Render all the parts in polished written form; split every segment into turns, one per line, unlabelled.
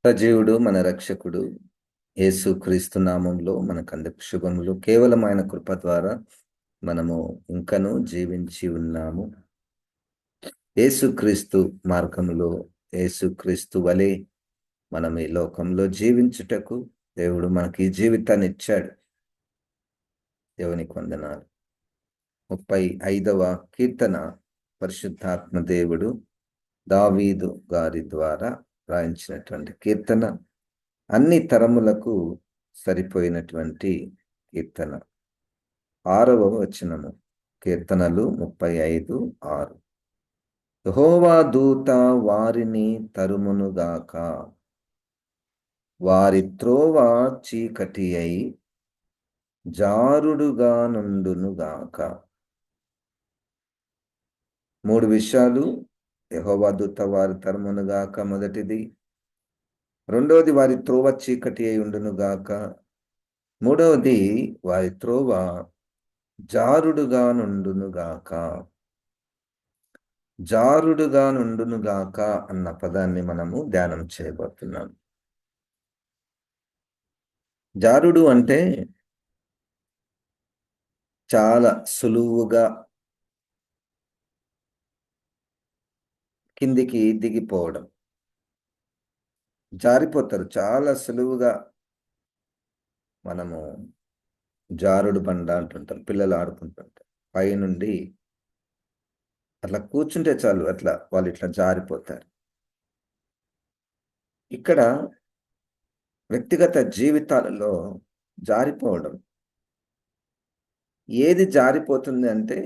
సజీవుడు మన రక్షకుడు యేసు క్రీస్తు నామంలో మనకందరికి శుభములు. కేవలం ఆయన కృప ద్వారా మనము ఇంకనూ జీవించి ఉన్నాము. యేసుక్రీస్తు మార్గములో యేసుక్రీస్తు వలె మనం ఈ లోకంలో జీవించుటకు దేవుడు మనకి ఈ జీవితాన్ని ఇచ్చాడు. దేవునికి వందనాలు. 35వ కీర్తన పరిశుద్ధాత్మ దేవుడు దావీదు గారి ద్వారా రాయించినటువంటి కీర్తన. అన్ని తరములకు సరిపోయినటువంటి కీర్తన. 6వ వచనము. కీర్తనలు 35:6. యెహోవా దూత వారిని తరుమునుగాక, వారి త్రోవ చీకటి అయి జారుడుగా నుండునుగాక. 3 విషయాలు. యెహోవా దూత వారి తరుమునుగాక మొదటిది. రెండవది వారి త్రోవ చీకటి అయి ఉండునుగాక. మూడవది వారి త్రోవ జారుడుగా నుండునుగాక. జారుడుగా నుండునుగాక అన్న పదాన్ని మనము ధ్యానం చేయబోతున్నాం. జారుడు అంటే చాలా సులువుగా కిందికి దిగిపోవడం. జారిపోతారు చాలా సులువుగా. మనము జారుడు బండ అంటుంటాం, పిల్లలు ఆడుకుంటుంటారు. పైనుండి అట్లా కూర్చుంటే చాలు, అట్లా వాళ్ళు ఇట్లా జారిపోతారు. ఇక్కడ వ్యక్తిగత జీవితాలలో జారిపోవడం. ఏది జారిపోతుంది అంటే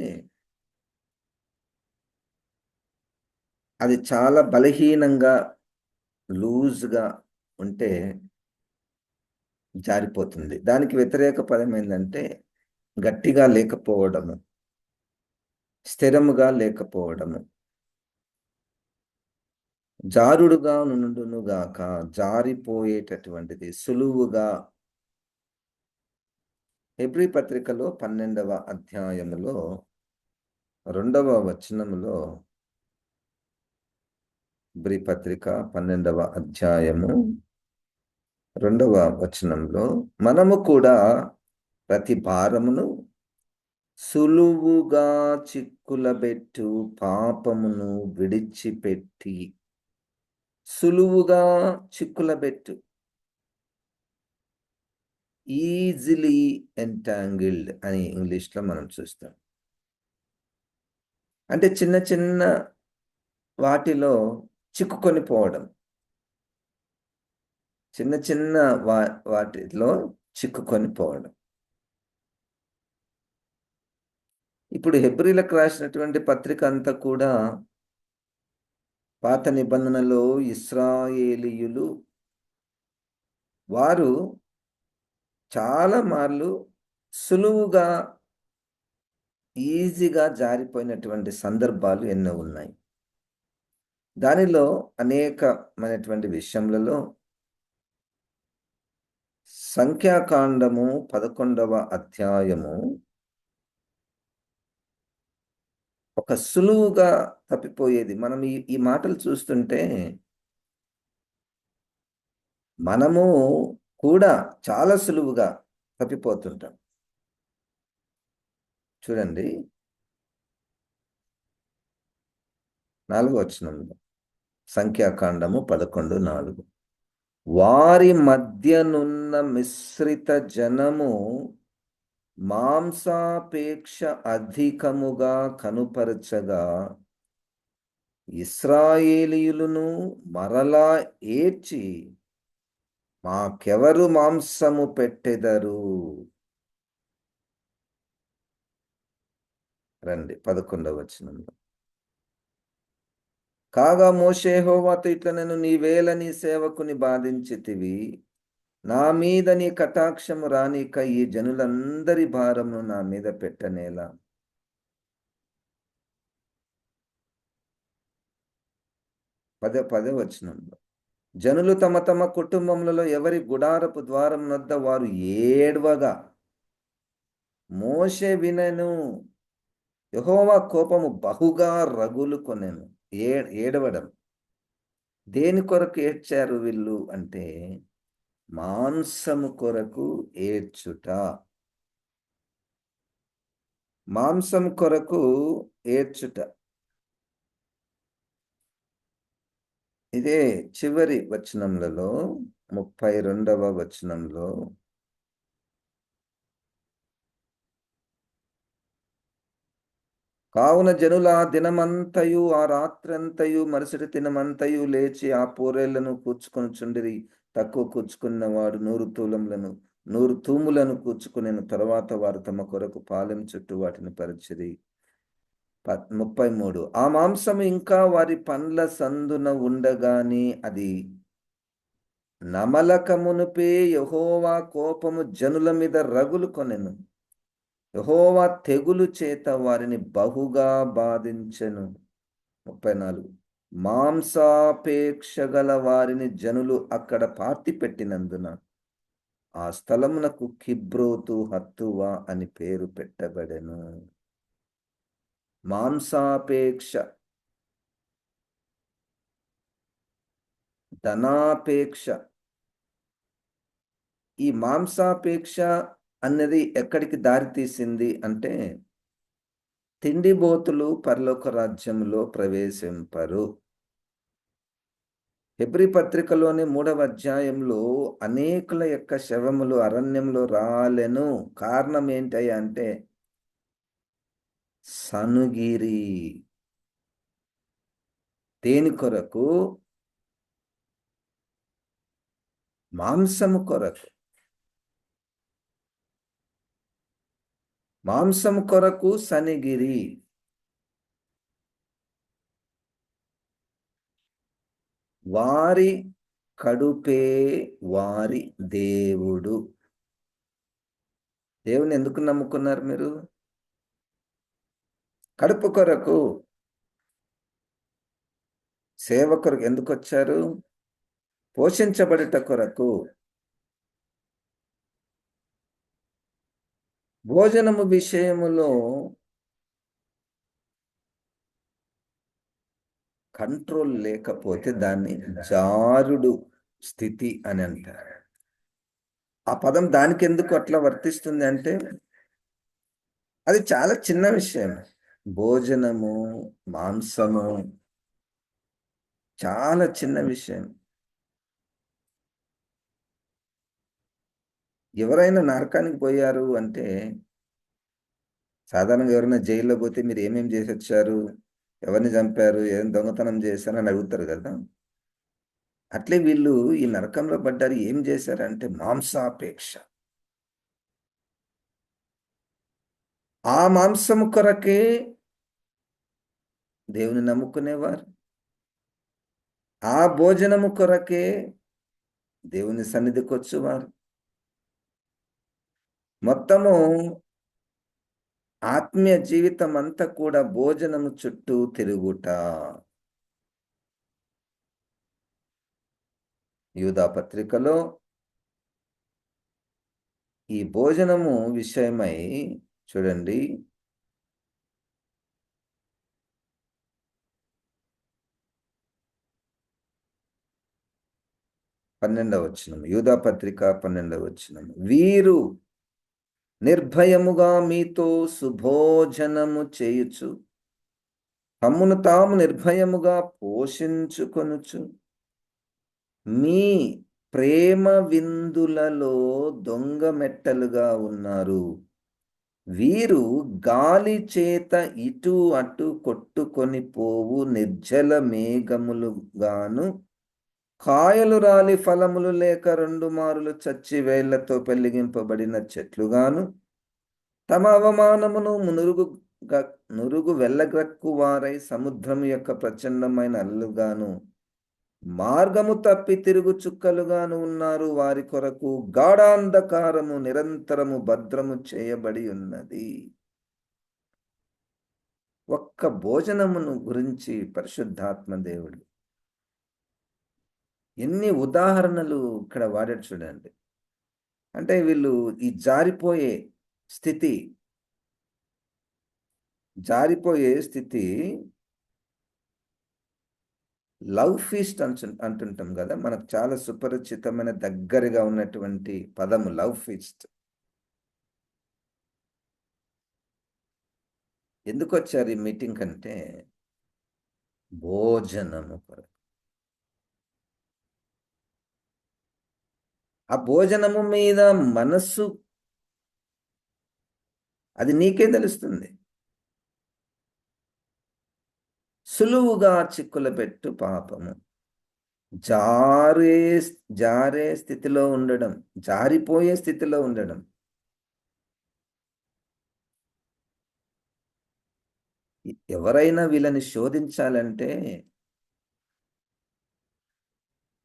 అది చాలా బలహీనంగా, లూజ్‌గా ఉంటే జారిపోతుంది. దానికి వ్యతిరేక పదం ఏందంటే గట్టిగా లేకపోవడము, స్థిరముగా లేకపోవడము. జారుడుగా నుండునుగాక, జారిపోయేటటువంటిది, సులువుగా. హెబ్రీ పత్రికలో 12వ అధ్యాయములో 2వ వచనములో, హెబ్రీ పత్రిక 12వ అధ్యాయము 2వ వచనంలో, మనము కూడా ప్రతి భారమును సులువుగా చిక్కులబెట్టు పాపమును విడిచిపెట్టి. సులువుగా చిక్కులబెట్టు, ఈజిలీ ఎంటాంగిల్డ్ అని ఇంగ్లీష్లో మనం చూస్తాం. అంటే చిన్న చిన్న వాటిలో చిక్కుకొని పోవడం. చిన్న చిన్న వాటిలో చిక్కుకొని పోవడం. ఇప్పుడు హెబ్రీలకు రాసినటువంటి పత్రిక అంతా కూడా పాత నిబంధనలో ఇశ్రాయేలీయులు వారు చాలా మార్లు సులువుగా, ఈజీగా జారిపోయినటువంటి సందర్భాలు ఎన్నో ఉన్నాయి. దానిలో అనేకమైనటువంటి విషయములలో సంఖ్యాకాండము 11వ అధ్యాయము ఒక సులువుగా తప్పిపోయేది. మనం ఈ మాటలు చూస్తుంటే మనము కూడా చాలా సులువుగా తప్పిపోతుంటాం. చూడండి 4వ వచనంలో, సంఖ్యాకాండము 11:4. వారి మధ్యనున్న మిశ్రిత జనము మాంసాపేక్ష అధికముగా కనుపరచగా ఇశ్రాయేలీయులను మరలా ఏడ్చి మాకెవరు మాంసము పెట్టెదరు. రండి 11వ వచనంలో. కాగా మోషే యెహోవాతో ఇట్లనెను, నీవేళ నీ సేవకుని బాధించితివి, నా మీద నీ కటాక్షము రానిక ఈ జనులందరి భారమును నా మీద పెట్టనేలా. పదే వచనంలో, జనులు తమ తమ కుటుంబములలో ఎవరి గుడారపు ద్వారం వద్ద వారు ఏడ్వగా మోషే వినెను. యెహోవా కోపము బహుగా రగులుకొనెను. ఏడవడం. దేని కొరకు ఏడ్చారు వీళ్ళు అంటే, మాంసము కొరకు ఏడ్చుట. మాంసం కొరకు ఏడ్చుట. ఇదే చివరి వచనములలో 32వ వచనంలో, కావున జనులు ఆ దినమంతయు ఆ రాత్రంతయు మరుసటి దినమంతయు లేచి ఆ పూరేళ్లను కూర్చుకొనుచుండిరి. తక్కువ కూర్చుకున్నవాడు 100 తూములను కూర్చుకొనెను. తరువాత వారు తమ కొరకు పాలెం చుట్టూ వాటిని పరిచిరి. 33 ఆ మాంసము ఇంకా వారి పండ్ల సందున ఉండగాని అది నమలక మునుపే యెహోవా కోపము జనుల మీద రగులు కొనెను. యెహోవా తెగులు చేత వారిని బహుగా బాధించెను. 34 మాంసాపేక్ష గల వారిని జనులు అక్కడ పాతిపెట్టినందున ఆ స్థలమునకు కిబ్రోతు హత్తువా అని పేరు పెట్టబడెను. మాంసాపేక్ష, ధనాపేక్ష. ఈ మాంసాపేక్ష అన్నది ఎక్కడికి దారితీసింది అంటే, తిండిబోతులు పరలోక రాజ్యంలో ప్రవేశింపరు. హెబ్రీ పత్రికలోని 3వ అధ్యాయంలో అనేకుల యొక్క శవములు అరణ్యంలో రాలెను. కారణం ఏంటయ్యా అంటే, సనుగిరి. దేని కొరకు? మాంసము కొరకు. మాంసము కొరకు సనిగిరి. వారి కడుపే వారి దేవుడు. దేవుని ఎందుకు నమ్ముకున్నారు మీరు? కడుపు కొరకు. సేవ కొరకు ఎందుకొచ్చారు? పోషించబడుట కొరకు. భోజనము విషయములో కంట్రోల్ లేకపోతే దాన్ని జారుడు స్థితి అని అంటారు. ఆ పదం దానికెందుకు అట్లా వర్తిస్తుంది అంటే, అది చాలా చిన్న విషయం. భోజనము, మాంసము చాలా చిన్న విషయం. ఎవరైనా నరకానికి పోయారు అంటే, సాధారణంగా ఎవరైనా జైల్లో పోతే మీరు ఏమేం చేసొచ్చారు? ఎవరిని చంపారు? ఏం దొంగతనం చేశారు? అని అడుగుతారు కదా! అట్లే వీళ్ళు ఈ నరకంలో పడ్డారు. ఏం చేశారంటే మాంసాపేక్ష. ఆ మాంసము కొరకే దేవుని నమ్ముకునేవారు. ఆ భోజనము కొరకే దేవుని సన్నిధికొచ్చువారు. మొత్తము ఆత్మీయ జీవితం అంతా కూడా భోజనము చుట్టూ తిరుగుట. యూదా పత్రికలో ఈ భోజనము విషయమై చూడండి, 12వ వచనం. యూదా పత్రిక 12వ వచనం. వీరు నిర్భయముగా మీతో సుభోజనము చేయుచు తమ్మును తాము నిర్భయముగా పోషించుకొనుచు మీ ప్రేమ విందులలో దొంగ మెట్టలుగా ఉన్నారు. వీరు గాలి చేత ఇటు అటు కొట్టుకొని పోవు నిర్జల మేఘములుగాను, కాయలు రాలి ఫలములు లేక 2 మారులు చచ్చి వేళ్లతో పెళ్లిగింపబడిన చెట్లుగాను, తమ అవమానమును నురుగు వెళ్ళగ్రక్కు వారై సముద్రము యొక్క ప్రచండమైన అల్లుగాను, మార్గము తప్పి తిరుగు చుక్కలుగాను ఉన్నారు. వారి కొరకు గాఢాంధకారము నిరంతరము భద్రము చేయబడి ఉన్నది. ఒక్క భోజనమును గురించి పరిశుద్ధాత్మ దేవుడు ఎన్ని ఉదాహరణలు ఇక్కడ వాడాడు చూడండి. అంటే వీళ్ళు ఈ జారిపోయే స్థితి, లవ్ ఫీస్ట్ అంటుంటాం కదా, మనకు చాలా సుపరిచితమైన దగ్గరగా ఉన్నటువంటి పదము లవ్ ఫీస్ట్. ఎందుకు వచ్చారు ఈ మీటింగ్ కంటే భోజనము కొరకు. ఆ భోజనము మీద మనస్సు, అది నీకే తెలుస్తుంది. సులువుగా చిక్కుల పెట్టు పాపము, జారే జారే స్థితిలో ఉండడం, జారిపోయే స్థితిలో ఉండడం. ఎవరైనా వీళ్ళని శోధించాలంటే,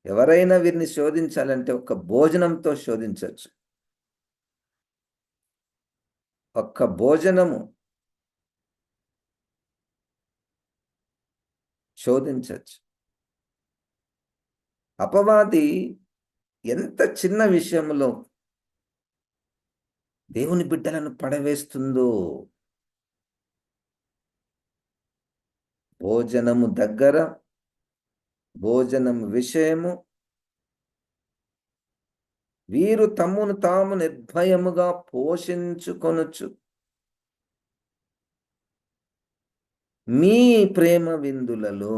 ఎవరైనా వీరిని శోధించాలంటే ఒక్క భోజనంతో శోధించవచ్చు. ఒక్క భోజనము శోధించవచ్చు. అపవాది ఎంత చిన్న విషయంలో దేవుని బిడ్డలను పడవేస్తుందో. భోజనము దగ్గర, భోజనం విషయము, వీరు తమ్మును తాము నిర్భయముగా పోషించుకొనుచు మీ ప్రేమ విందులలో,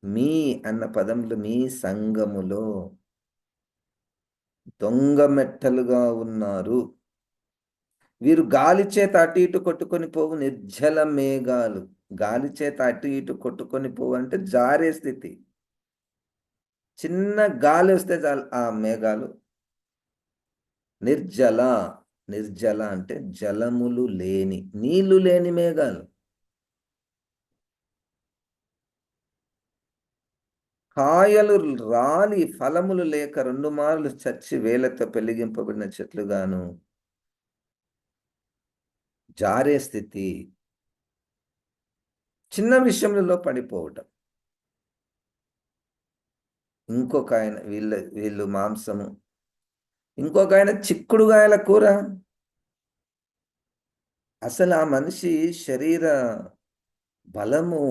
మీ అన్న పదములు మీ సంఘములో దొంగ మెట్టలుగా ఉన్నారు. వీరు గాలి చేత అటు ఇటు కొట్టుకొని పోవు నిర్జల మేఘాలు. గాలి చేత అటు ఇటు కొట్టుకొని పోవు అంటే జారే స్థితి. చిన్న గాలి వస్తే చాలు ఆ మేఘాలు నిర్జల. నిర్జల అంటే జలములు లేని, నీళ్లు లేని మేఘాలు. కాయలు రాలి ఫలములు లేక 2 మార్లు చచ్చి వేలతో పెళ్లిగింపబడిన చెట్లుగాను. జారే స్థితి. చిన్న విషయంలో పడిపోవటం. ఇంకొక ఆయన వీళ్ళు మాంసము, ఇంకొక ఆయన చిక్కుడుగాయల కూర. అసలు ఆ మనిషి శరీర బలము,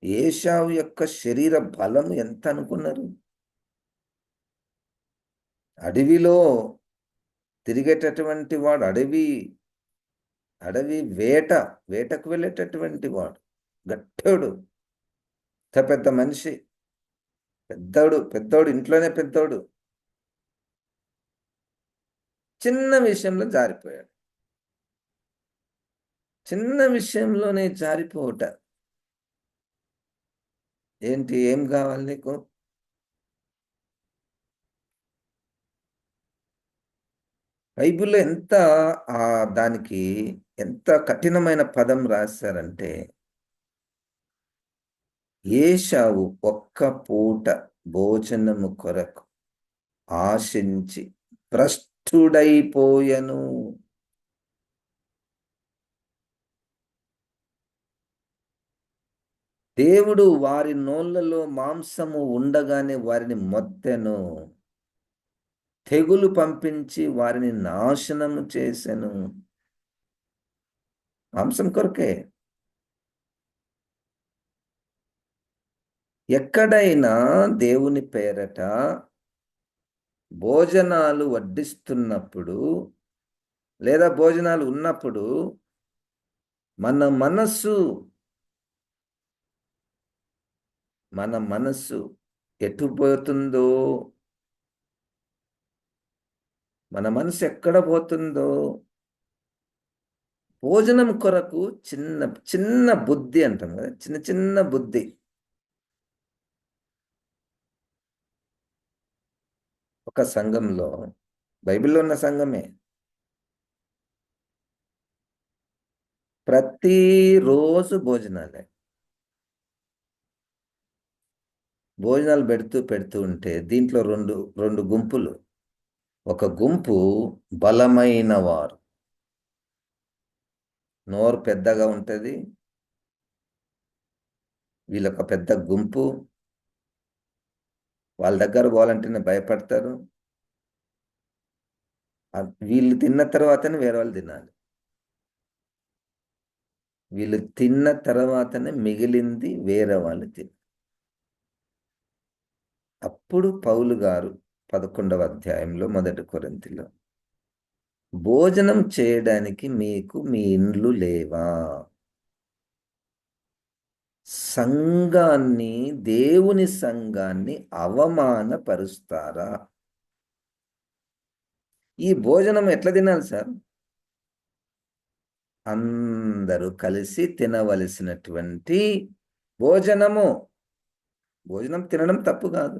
ఏశావు యొక్క శరీర బలము ఎంత అనుకున్నారు? అడవిలో తిరిగేటటువంటి వాడు, అడవి వేటకు వెళ్ళేటటువంటి వాడు, గట్టోడు, పెద్ద మనిషి, పెద్దోడు, ఇంట్లోనే పెద్దోడు. చిన్న విషయంలో జారిపోయాడు. చిన్న విషయంలోనే జారిపోవట. ఏంటి, ఏం కావాలి నీకు? బైబిల్లో ఎంత దానికి ఎంత కఠినమైన పదం రాశారంటే, ఏశావు ఒక్క పూట భోజనము కొరకు ఆశించి భ్రష్టుడైపోయెను. దేవుడు వారి నోళ్ళలో మాంసము ఉండగానే వారిని మొత్తెను, తెగులు పంపించి వారిని నాశనము చేసెను. మాంసం కొరకే. ఎక్కడైనా దేవుని పేరట భోజనాలు వడ్డిస్తున్నప్పుడు లేదా భోజనాలు ఉన్నప్పుడు మన మనస్సు ఎటు పోతుందో, మన మనసు ఎక్కడ పోతుందో, భోజనం కొరకు చిన్న చిన్న బుద్ధి అంటాం కదా, చిన్న చిన్న బుద్ధి. ఒక సంఘంలో, బైబిల్లో ఉన్న సంఘమే, ప్రతిరోజు భోజనాలు పెడుతూ ఉంటే దీంట్లో రెండు గుంపులు. ఒక గుంపు బలమైన వారు, నోరు పెద్దగా ఉంటుంది, వీళ్ళొక పెద్ద గుంపు. వాళ్ళ దగ్గర పోవాలంటేనే భయపడతారు. వీళ్ళు తిన్న తర్వాతనే వేరే వాళ్ళు తినాలి. వీళ్ళు తిన్న తర్వాతనే మిగిలింది వేరే వాళ్ళు తిని. అప్పుడు పౌలు గారు 11వ అధ్యాయంలో మొదటి కొరింథీలో, భోజనం చేయడానికి మీకు మీ ఇండ్లు లేవా? సంఘాన్ని, దేవుని సంఘాన్ని అవమానపరుస్తారా? ఈ భోజనం ఎట్లా తినాలి సార్? అందరూ కలిసి తినవలసినటువంటి భోజనము. భోజనం తినడం తప్పు కాదు.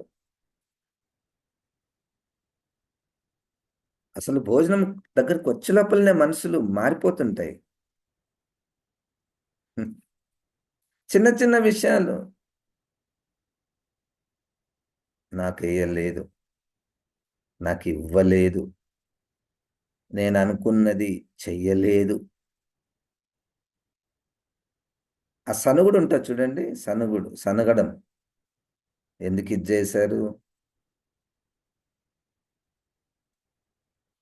అసలు భోజనం దగ్గరికి వచ్చే లోపలనే మనసులు మారిపోతుంటాయి. చిన్న చిన్న విషయాలు. నాకేయలేదు, నాకు ఇవ్వలేదు, నేను అనుకున్నది చెయ్యలేదు. ఆ సనుగుడు ఉంటుంది చూడండి, సనుగుడు, సనగడం. ఎందుకు ఇది చేశారు?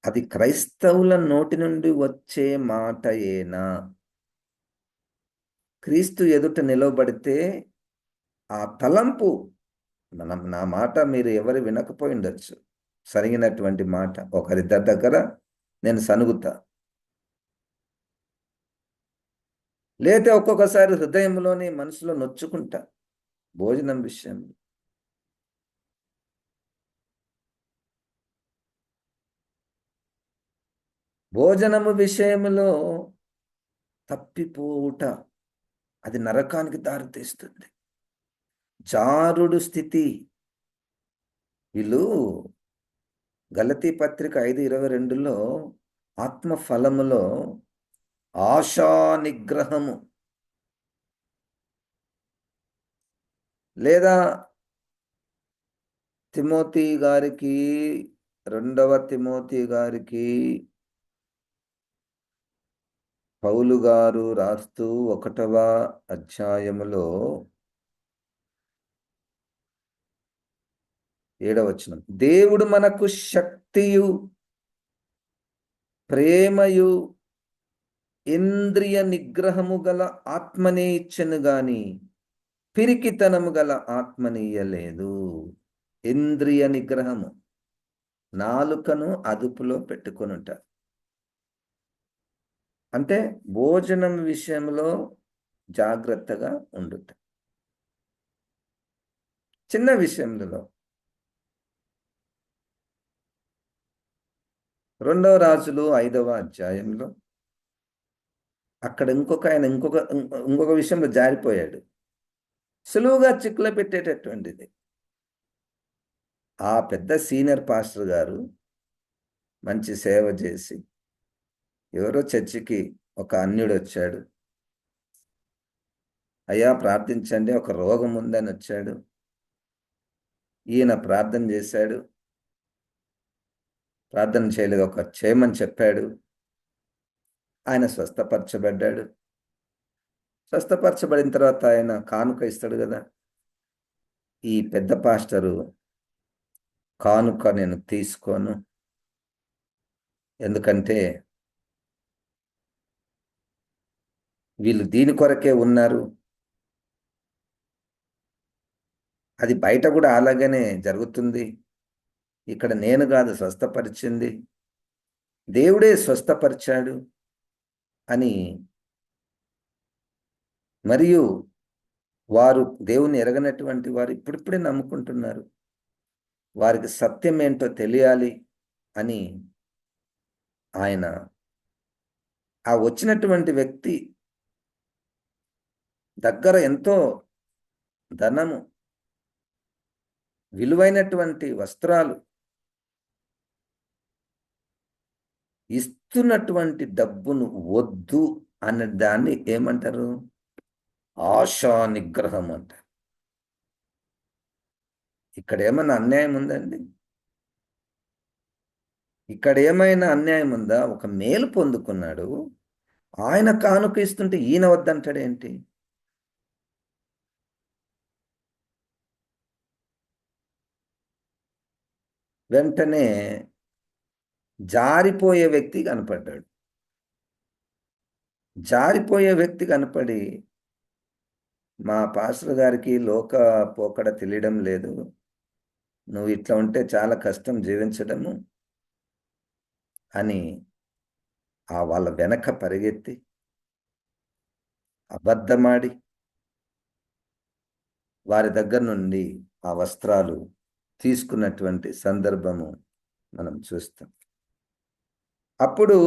అది క్రైస్తవుల నోటి నుండి వచ్చే మాట ఏనా? క్రీస్తు ఎదుట నిలవబడితే ఆ తలంపు, నా మాట మీరు ఎవరు వినకపోయి ఉండొచ్చు, సరిగినటువంటి మాట, ఒకరిద్దరి దగ్గర నేను సనుగుతా. లేతే ఒక్కొక్కసారి హృదయంలోని మనసులో నొచ్చుకుంటా భోజనం విషయంలో. భోజనము విషయంలో తప్పిపోవుట, అది నరకానికి దారితీస్తుంది. జారుడు స్థితి. వీళ్ళు గలతీ పత్రిక 5:22లో ఆత్మ ఫలములో ఆశా నిగ్రహము, లేదా తిమోతి గారికి, 2వ తిమోతి గారికి పౌలు గారు రాస్తూ 1వ అధ్యాయములో 7వ వచనం, దేవుడు మనకు శక్తియు ప్రేమయు ఇంద్రియ నిగ్రహము గల ఆత్మనే ఇచ్చెను గాని పిరికితనము గల ఆత్మనీయలేదు. ఇంద్రియ నిగ్రహము, నాలుకను అదుపులో పెట్టుకొనుట. అంటే భోజనం విషయంలో జాగ్రత్తగా ఉండుట. చిన్న విషయంలో 2వ రాజులు 5వ అధ్యాయంలో అక్కడ ఇంకొక విషయంలో జారిపోయాడు. సులువుగా చిక్కులో పెట్టేటటువంటిది. ఆ పెద్ద సీనియర్ పాస్టర్ గారు మంచి సేవ చేసి, ఎవరో చర్చికి ఒక అన్యుడు వచ్చాడు. అయ్యా ప్రార్థించండి, ఒక రోగం ఉందని వచ్చాడు. ఈయన ప్రార్థన చేశాడు. ప్రార్థన చేయలేదు, ఒక చేయమని చెప్పాడు. ఆయన స్వస్థపరచబడ్డాడు. స్వస్థపరచబడిన తర్వాత ఆయన కానుక ఇస్తాడు కదా. ఈ పెద్ద పాస్టరు, కానుక నేను తీసుకోను, ఎందుకంటే వీళ్ళు దీని కొరకే ఉన్నారు, అది బయట కూడా అలాగనే జరుగుతుంది, ఇక్కడ నేను కాదు స్వస్థపరిచింది, దేవుడే స్వస్థపరిచాడు అని, మరియు వారు దేవుని ఎరగనటువంటి వారు ఇప్పుడిప్పుడే నమ్ముకుంటున్నారు, వారికి సత్యం ఏంటో తెలియాలి అని ఆయన ఆ వచ్చినటువంటి వ్యక్తి దగ్గర ఎంతో ధనము, విలువైనటువంటి వస్త్రాలు, ఇస్తున్నటువంటి డబ్బును వద్దు అన్న దాన్ని ఏమంటారు? ఆశా నిగ్రహం అంటారు. ఇక్కడ ఏమైనా అన్యాయం ఉందండి? ఇక్కడ ఏమైనా అన్యాయం ఉందా? ఒక మేలు పొందుకున్నాడు, ఆయన కానుక ఇస్తుంటే ఈయన వద్దంటాడేంటి? వెంటనే జారిపోయే వ్యక్తి కనపడ్డాడు. జారిపోయే వ్యక్తి కనపడి, మా పాస్టర్ గారికి లోక పోకడ తెలియడం లేదు. నువ్వు ఇట్లా ఉంటే చాలా కష్టం జీవించడము అని వాళ్ళ వెనక పరిగెత్తి, అబద్ధమాడి, వారి దగ్గర నుండి ఆ వస్త్రాలు తీసుకున్నటువంటి సందర్భము మనం చూస్తాం. అప్పుడు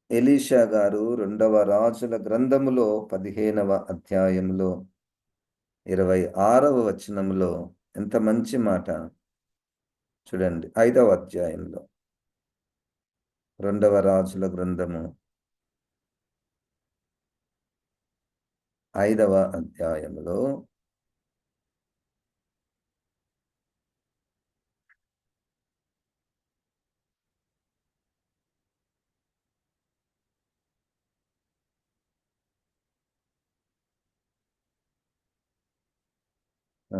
ఎలీషా గారు 2వ రాజుల గ్రంథములో 15వ అధ్యాయంలో 26వ వచనంలో ఎంత మంచి మాట చూడండి. 5వ అధ్యాయంలో 2వ రాజుల గ్రంథము 5వ అధ్యాయంలో ఆ,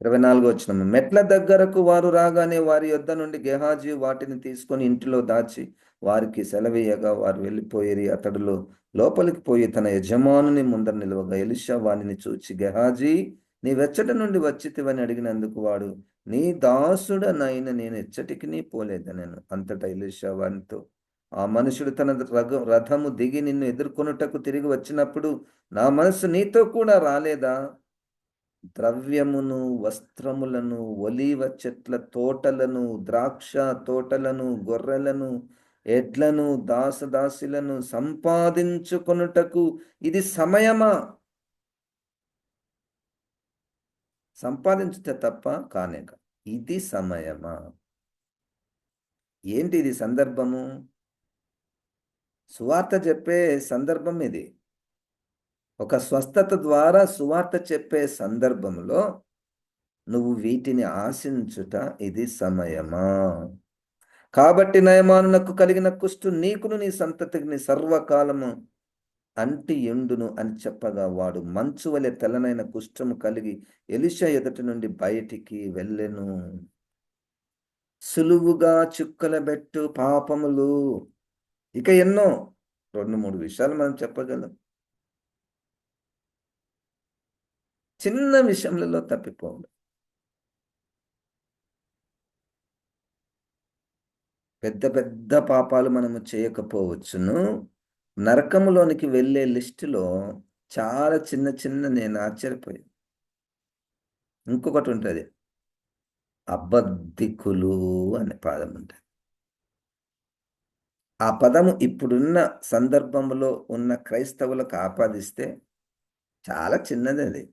24 వచనం. మెట్ల దగ్గరకు వారు రాగానే వారి యొద్ద నుండి గెహాజీ వాటిని తీసుకొని ఇంటిలో దాచి వారికి సెలవీయగా వారు వెళ్ళిపోయిరి. అతడు లోపలికి పోయి తన యజమానుని ముందర నిలువగా ఎలీషా వానిని చూచి, గెహాజీ, నీ వెచ్చట నుండి వచ్చితివని అడిగినందుకు వాడు, నీ దాసుడనైన నేను ఎచ్చటికి పోలేదనెను. అంతటా ఎలీషా వానితో, ఆ మనుషుడు తన రథము దిగి నిన్ను ఎదుర్కొనుటకు తిరిగి వచ్చినప్పుడు నా మనస్సు నీతో కూడా రాలేదా? ద్రవ్యమును, వస్త్రములను, ఒలీవ చెట్ల తోటలను, ద్రాక్ష తోటలను, గొర్రెలను, ఎడ్లను, దాసదాసులను సంపాదించుకొనుటకు ఇది సమయమా? సంపాదించుట తప్ప కానేక. ఇది సమయమా? ఏంటి ఇది సందర్భము? సువార్త చెప్పే సందర్భం ఇది. ఒక స్వస్థత ద్వారా సువార్త చెప్పే సందర్భంలో నువ్వు వీటిని ఆశించుట ఇది సమయమా? కాబట్టి నయమానునకు కలిగిన కుష్టు నీకును నీ సంతతికి సర్వకాలము అంటి ఎండును అని చెప్పగా వాడు మంచు వలె తెల్లనైన కుష్ఠము కలిగి ఎలీషా ఎదుటి నుండి బయటికి వెళ్ళెను. సులువుగా చుక్కలబెట్టు పాపములు, ఇక ఎన్నో 2-3 విషయాలు మనం చెప్పగలం. చిన్న విషయములలో తప్పిపోవు. పెద్ద పెద్ద పాపాలు మనము చేయకపోవచ్చును. నరకములోనికి వెళ్ళే లిస్టులో చాలా చిన్న చిన్న నేను ఆశ్చర్యపోయాను. ఇంకొకటి ఉంటది. అబద్ధికులు అనే పదం ఉంటది. ఆ పదము ఇప్పుడున్న సందర్భంలో ఉన్న క్రైస్తవులకు ఆపాదిస్తే చాలా చిన్నదది.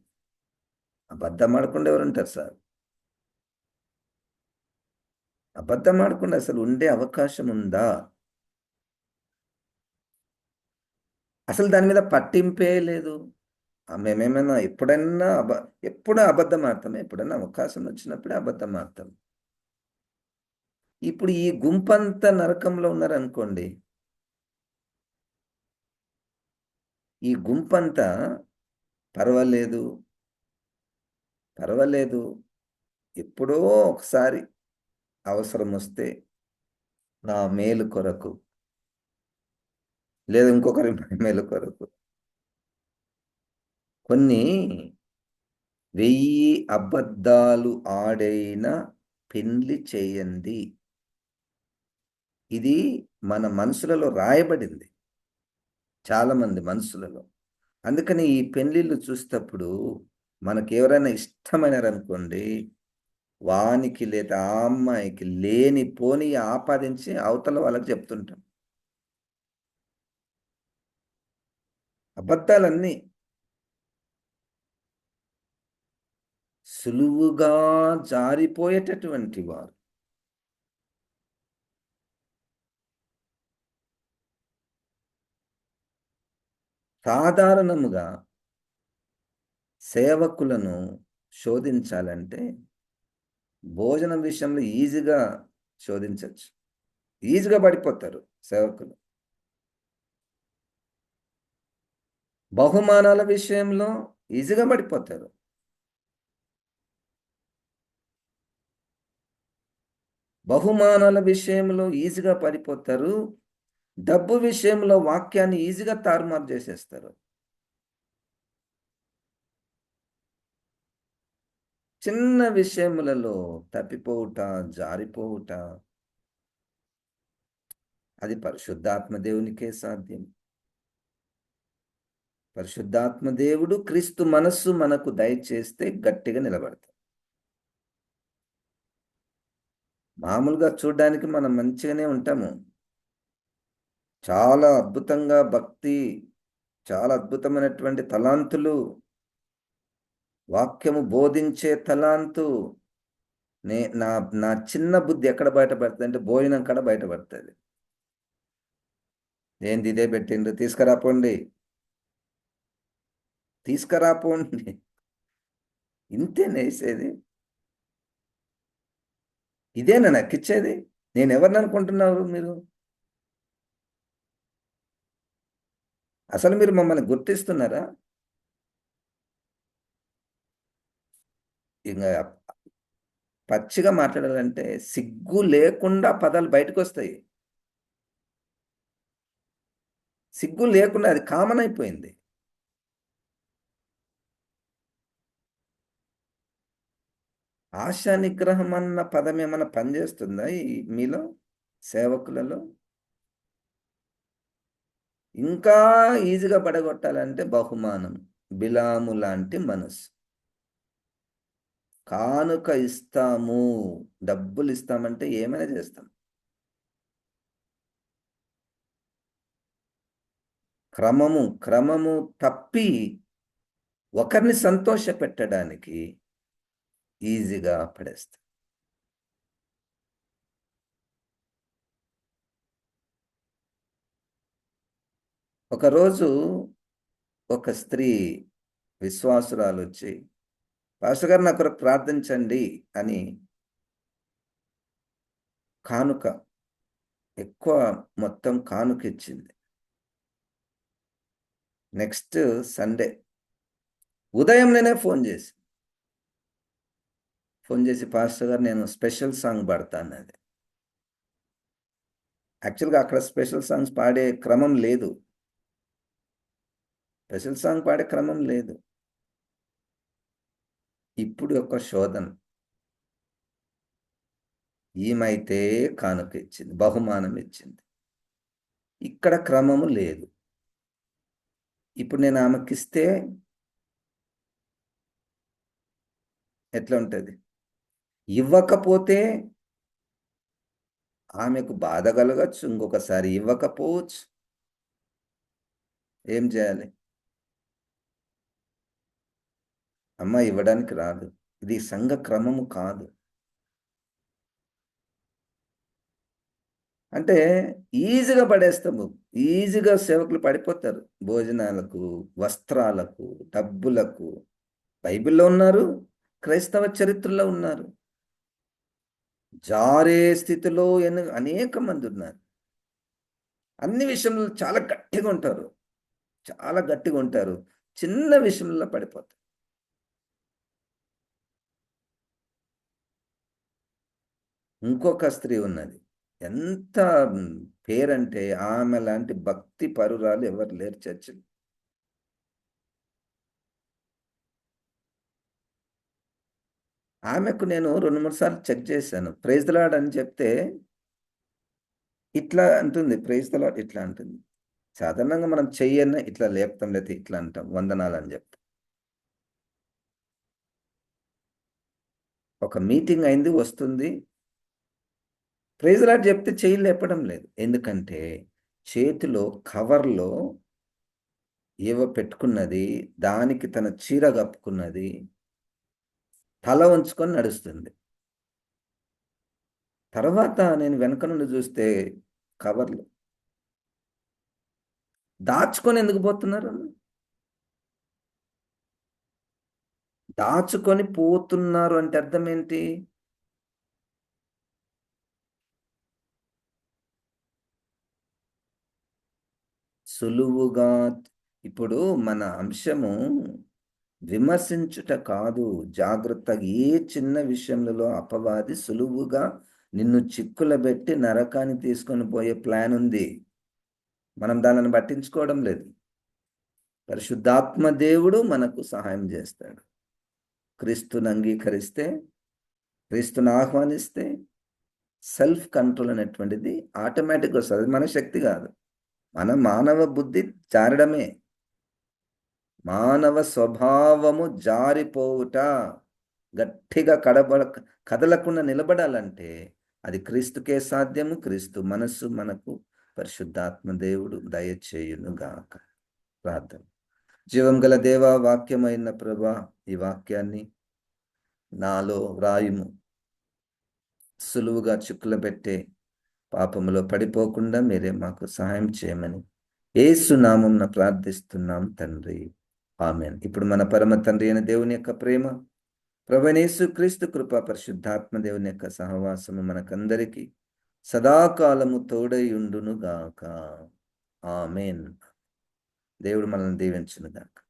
అబద్ధం ఆడకుండా ఎవరుంటారు సార్? అబద్ధం ఆడకుండా అసలు ఉండే అవకాశం ఉందా? అసలు దాని మీద పట్టింపే లేదు. మేమేమైనా ఎప్పుడైనా ఎప్పుడు అబద్ధం ఆడతామే. ఎప్పుడైనా అవకాశం వచ్చినప్పుడే అబద్ధం ఆడతాం. ఇప్పుడు ఈ గుంపంతా నరకంలో ఉన్నారనుకోండి. ఈ గుంపంతా పర్వాలేదు, పర్వాలేదు, ఎప్పుడో ఒకసారి అవసరం వస్తే నా మేలు కొరకు, లేదా ఇంకొకరి మేలు కొరకు కొన్ని 1000 అబద్ధాలు ఆడైనా పెండ్లి చేయండి. ఇది మన మనసులలో రాయబడింది. చాలామంది మనసులలో. అందుకని ఈ పెళ్ళిళ్ళు చూసేటప్పుడు మనకెవరైనా ఇష్టమైనారనుకోండి, వానికి లేదా ఆ అమ్మాయికి లేనిపోని ఆపాదించి అవతల వాళ్ళకి చెప్తుంటాం. అబద్ధాలన్నీ సులువుగా జారిపోయేటటువంటి వారు. సాధారణముగా సేవకులను శోధించాలంటే భోజనం విషయంలో ఈజీగా శోధించొచ్చు. ఈజీగా పడిపోతారు సేవకులు. బహుమానాల విషయంలో ఈజీగా పడిపోతారు. బహుమానాల విషయంలో ఈజీగా పడిపోతారు. డబ్బు విషయంలో వాక్యాన్ని ఈజీగా తారుమారు చేసేస్తారు. చిన్న విషయములలో తప్పిపోవుట, జారిపోవుట, అది పరిశుద్ధాత్మ దేవునికే సాధ్యం. పరిశుద్ధాత్మ దేవుడు క్రీస్తు మనస్సు మనకు దయచేస్తే గట్టిగా నిలబడతాం. మామూలుగా చూడ్డానికి మనం మంచిగానే ఉంటాము. చాలా అద్భుతంగా భక్తి, చాలా అద్భుతమైనటువంటి తలాంతులు, వాక్యము బోధించే తలాంతు. నా నా చిన్న బుద్ధి ఎక్కడ బయటపడతదంటే భోజనం కాడ బయటపడతది. ఏంది ఇదే పెట్టిండ్రు తీసుకురా పోండి. తీసుకురా పోండి. ఇంతేనేసేది. ఇదేనా నాకిచ్చేది? నేనెవరిననుకుంటున్నారు మీరు? అసలు మీరు మమ్మల్ని గుర్తిస్తున్నారా? ఇంగ పచ్చిగా మాట్లాడాలంటే సిగ్గు లేకుండా పదాలు బయటకొస్తాయి. సిగ్గు లేకుండా అది కామన్ అయిపోయింది. ఆశా నిగ్రహం అన్న పదం ఏమన్నా పనిచేస్తుందా మీలో? సేవకులలో? ఇంకా ఈజీగా పడగొట్టాలంటే బహుమానం. బిలాము లాంటి మనసు. కానుక ఇస్తాము, డబ్బులిస్తామంటే ఏమైనా చేస్తాం. క్రమము తప్పి ఒకరిని సంతోషపెట్టడానికి ఈజీగా పడేస్తాం. ఒకరోజు ఒక స్త్రీ విశ్వాసురాలొచ్చి, పాస్టర్ గారు నా కొరకు ప్రార్థించండి అని కానుక, ఎక్కువ మొత్తం కానుకిచ్చింది. నెక్స్ట్ సండే ఉదయంలోనే ఫోన్ చేసి పాస్టర్ గారు నేను స్పెషల్ సాంగ్ పాడతా అన్నది. యాక్చువల్‌గా అక్కడ స్పెషల్ సాంగ్స్ పాడే క్రమం లేదు. స్పెషల్ సాంగ్ పాడే క్రమం లేదు. ఇప్పుడు ఒక శోధన. ఈమైతే కానుక ఇచ్చింది. బహుమానం ఇచ్చింది. ఇక్కడ క్రమము లేదు. ఇప్పుడు నేను ఆమెకిస్తే ఎట్లా ఉంటది? ఇవ్వకపోతే ఆమెకు బాధ కలగొచ్చు. ఇంకొకసారి ఇవ్వకపోవచ్చు. ఏం చేయాలి? అమ్మ ఇవ్వడానికి రాదు. ఇది సంఘ క్రమము కాదు. అంటే ఈజీగా పడేస్తాము. ఈజీగా సేవకులు పడిపోతారు. భోజనాలకు, వస్త్రాలకు, డబ్బులకు. బైబిల్‌లో ఉన్నారు. క్రైస్తవ చరిత్రలో ఉన్నారు. జారే స్థితిలో అనేక మందున్నారు. అన్ని విషయంలో చాలా గట్టిగుంటారు. చాలా గట్టిగుంటారు. చిన్న విషయంలో పడిపోతారు. ఇంకొక స్త్రీ ఉన్నది. ఎంత పేరంటే ఆమె లాంటి భక్తి పరురాలు ఎవరు లేరు చర్చిలో. ఆమెకు నేను 2, 3 సార్లు చెక్ చేశాను. ప్రైజ్ ది లార్డ్ అని చెప్తే ఇట్లా అంటుంది. ప్రైజ్ ది లార్డ్ ఇట్లా అంటుంది. సాధారణంగా మనం చెయ్యన్న ఇట్లా లేపుతాం. లేతే ఇట్లా అంటాం. వందనాలని చెప్తాం. ఒక మీటింగ్ అయింది వస్తుంది. ప్రైజ్ ది లార్డ్ చెప్తే చెయ్యి లేపడం లేదు. ఎందుకంటే చేతిలో కవర్‌లో ఏవో పెట్టుకున్నది. దానికి తన చీర కప్పుకున్నది. తల వంచుకొని నడుస్తుంది. తర్వాత నేను వెనక నుండి చూస్తే కవర్లు. దాచుకొని ఎందుకు పోతున్నారు? దాచుకొని పోతున్నారు అంటే అర్థం ఏంటి? సులువుగా ఇప్పుడు మన అంశము విమర్శించుట కాదు. జాగ్రత్తగా ఏ చిన్న విషయములలో అపవాది సులువుగా నిన్ను చిక్కుల పెట్టి నరకానికి తీసుకొని పోయే ప్లాన్ ఉంది. మనం దానిని పట్టించుకోవడం లేదు. పరిశుద్ధాత్మ దేవుడు మనకు సహాయం చేస్తాడు. క్రీస్తుని అంగీకరిస్తే, క్రీస్తుని ఆహ్వానిస్తే సెల్ఫ్ కంట్రోల్ అనేటువంటిది ఆటోమేటిక్‌గా వస్తది. అది మన శక్తి కాదు. మన మానవ బుద్ధి జారడమే. మానవ స్వభావము జారిపోవుట. గట్టిగా కదలకుండా నిలబడాలంటే అది క్రీస్తుకే సాధ్యము. క్రీస్తు మనస్సు మనకు పరిశుద్ధాత్మ దేవుడు దయచేయునుగాక. ప్రార్థన. జీవం గల దేవా, వాక్యమైన ప్రభా, ఈ వాక్యాన్ని నాలో వ్రాయుము. సులువుగా చిక్కులు పెట్టే పాపములో పడిపోకుండా మీరే మాకు సహాయం చేయమని యేసు నామమున ప్రార్థిస్తున్నాం తండ్రి. ఆమేన్. ఇప్పుడు మన పరమ తండ్రి అయిన దేవుని యొక్క ప్రేమ, ప్రభువైన యేసు క్రీస్తు కృప, పరిశుద్ధాత్మ దేవుని యొక్క సహవాసము మనకందరికీ సదాకాలము తోడై ఉండును గాక. ఆమేన్. దేవుడు మనల్ని దీవించును గాక.